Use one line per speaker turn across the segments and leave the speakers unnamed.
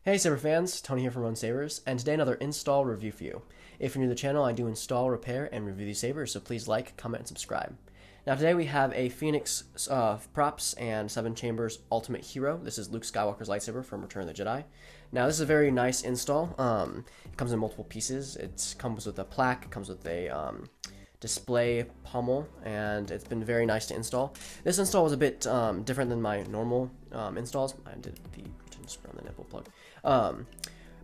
Hey Saber fans, Tony here from Sabers, and today another install review for you. If you're new to the channel, I do install, repair, and review these sabers, so please like, comment, and subscribe. Now today we have a Phoenix props and 7 chambers ultimate hero. This is Luke Skywalker's lightsaber from Return of the Jedi. Now this is a very nice install. It comes in multiple pieces. It comes with a plaque, it comes with a display pommel, and it's been very nice to install. This install was a bit different than my normal installs. I did the on the nipple plug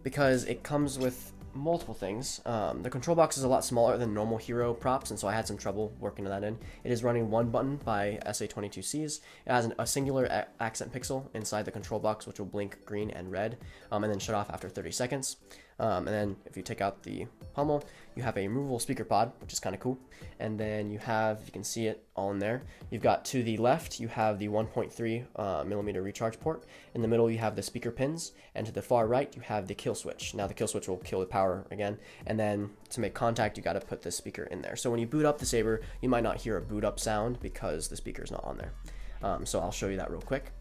because it comes with multiple things. The control box is a lot smaller than normal hero props, and so I had some trouble working that in. It is running one button by SA22Cs. It has a singular accent pixel inside the control box, which will blink green and red, and then shut off after 30 seconds. And then if you take out the pommel, you have a removable speaker pod, which is kind of cool. And then you have, you can see it all in there. You've got to the left, you have the 1.3 millimeter recharge port. In the middle, you have the speaker pins. And to the far right, you have the kill switch. Now the kill switch will kill the power again. And then to make contact, you got to put the speaker in there. So when you boot up the saber, you might not hear a boot up sound because the speaker is not on there. So I'll show you that real quick.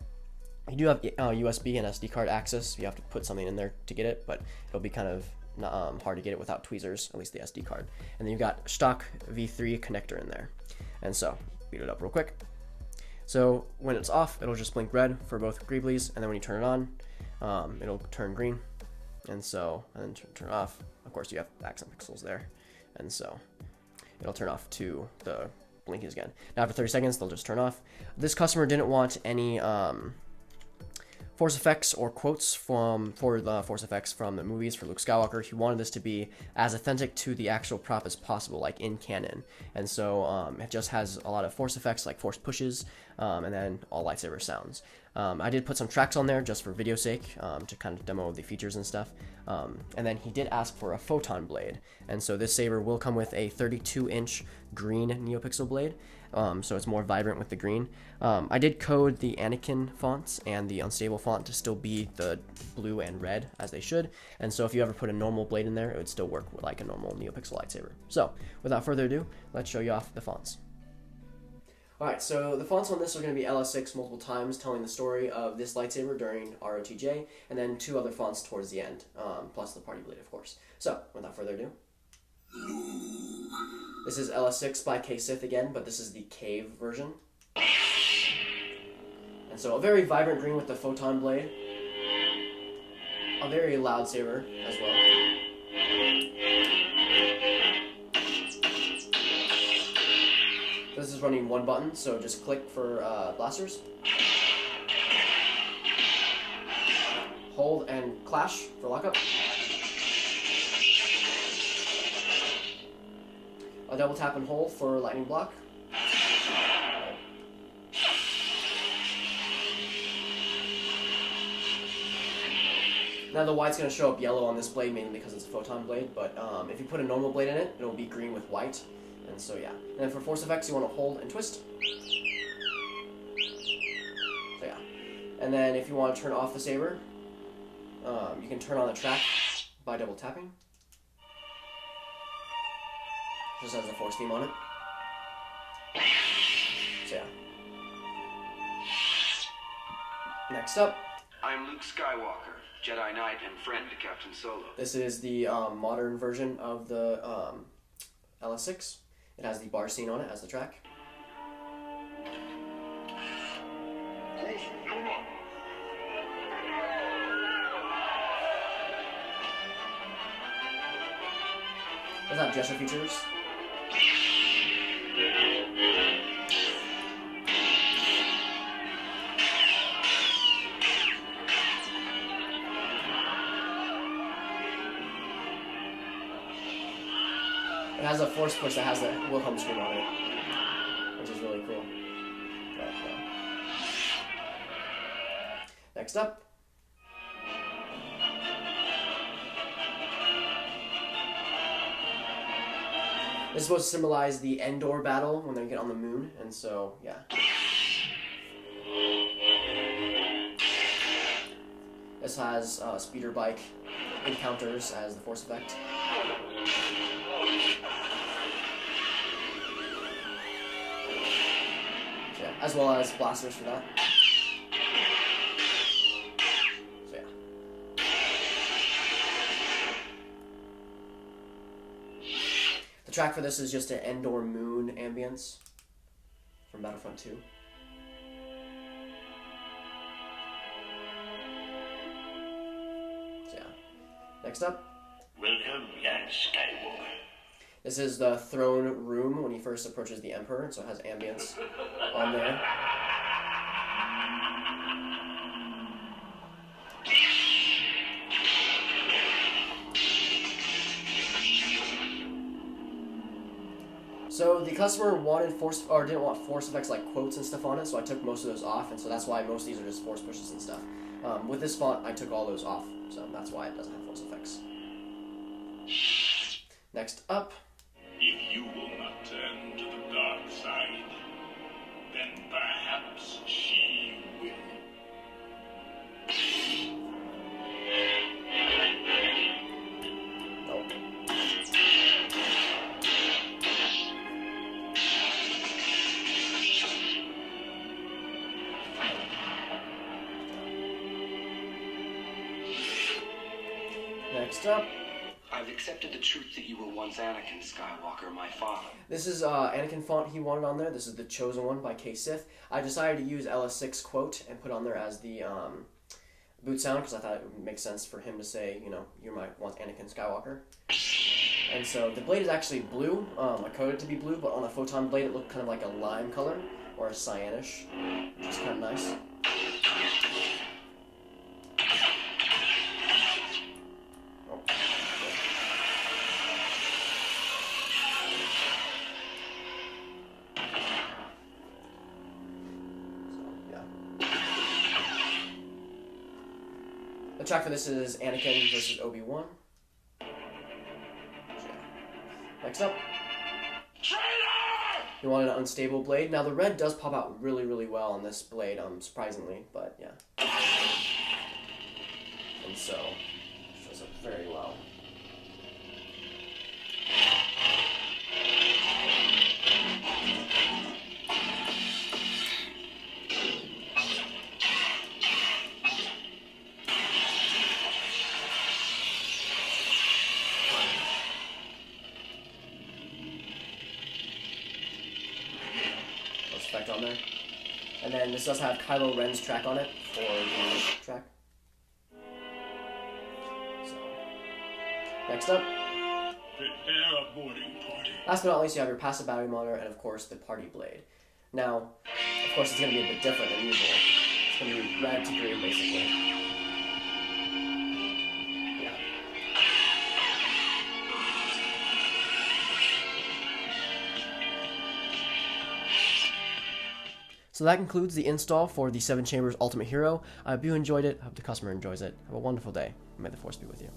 You do have USB and SD card access. You have to put something in there to get it, but it'll be kind of hard to get it without tweezers, at least the SD card. And then you've got stock V3 connector in there. And so, beat it up real quick. So when it's off, it'll just blink red for both greeblies, and then when you turn it on, it'll turn green. And then turn it off. Of course, you have accent pixels there. And so, it'll turn off to the blinking again. Now after 30 seconds, they'll just turn off. This customer didn't want any force effects or quotes for the force effects from the movies for Luke Skywalker. He wanted this to be as authentic to the actual prop as possible, like in canon. And so it just has a lot of force effects like force pushes, and then all lightsaber sounds. I did put some tracks on there just for video sake, to kind of demo the features and stuff. And then he did ask for a photon blade. And so this saber will come with a 32-inch green Neopixel blade. So it's more vibrant with the green. I did code the Anakin fonts and the unstable font to still be the blue and red as they should. And so if you ever put a normal blade in there, it would still work like a normal Neopixel lightsaber. So without further ado, let's show you off the fonts. Alright, so the fonts on this are going to be LS6 multiple times, telling the story of this lightsaber during ROTJ, and then 2 other fonts towards the end, plus the party blade, of course. So, without further ado, this is LS6 by K-Sith again, but this is the cave version. And so a very vibrant green with the photon blade. A very loud saber as well. This is running one button, so just click for blasters. Hold and clash for lockup. A double tap and hold for lightning block. Now the white's going to show up yellow on this blade mainly because it's a photon blade, but if you put a normal blade in it, it'll be green with white. And so yeah. And then for force effects, you want to hold and twist. So yeah. And then if you want to turn off the saber, you can turn on the track by double tapping. Just has a force theme on it. So yeah. Next up,
I'm Luke Skywalker, Jedi Knight and friend to Captain Solo.
This is the modern version of the LS6. It has the bar scene on it as the track. Does have gesture features. It has a force push that has the Wilhelm screen on it, which is really cool. But, next up. This is supposed to symbolize the Endor battle when they get on the moon, and so, yeah. This has speeder bike encounters as the force effect. Yeah, as well as blasters for that. So yeah. track for this is just an Endor Moon ambience from Battlefront 2. So yeah. Next up.
Welcome, Luke Skywalker.
This is the throne room when he first approaches the Emperor, so it has ambience on there. So the customer wanted didn't want force effects like quotes and stuff on it, so I took most of those off, and so that's why most of these are just force pushes and stuff. With this font, I took all those off, so that's why it doesn't have force effects. Next up.
If you will not turn to the dark side, then perhaps she will.
Nope. Next up.
I've accepted the truth that you were once Anakin Skywalker, my father.
This is Anakin font he wanted on there. This is the Chosen One by K. Sith. I decided to use LS6 quote and put on there as the boot sound because I thought it would make sense for him to say, you know, you're my once Anakin Skywalker. And so the blade is actually blue. I coded it to be blue, but on a photon blade it looked kind of like a lime color or a cyanish, which is kind of nice. The track for this is Anakin versus Obi-Wan. Next up. You wanted an unstable blade. Now the red does pop out really, really well on this blade, surprisingly, but yeah. And so, it shows up very well. Effect on there. And then this does have Kylo Ren's track on it for the track. So, next up.
Prepare a boarding party.
Last but not least, you have your passive battery monitor and, of course, the party blade. Now, of course, it's going to be a bit different than usual. It's going to be red to green, basically. So that concludes the install for the 7 Chambers Ultimate Hero. I hope you enjoyed it. I hope the customer enjoys it. Have a wonderful day. May the Force be with you.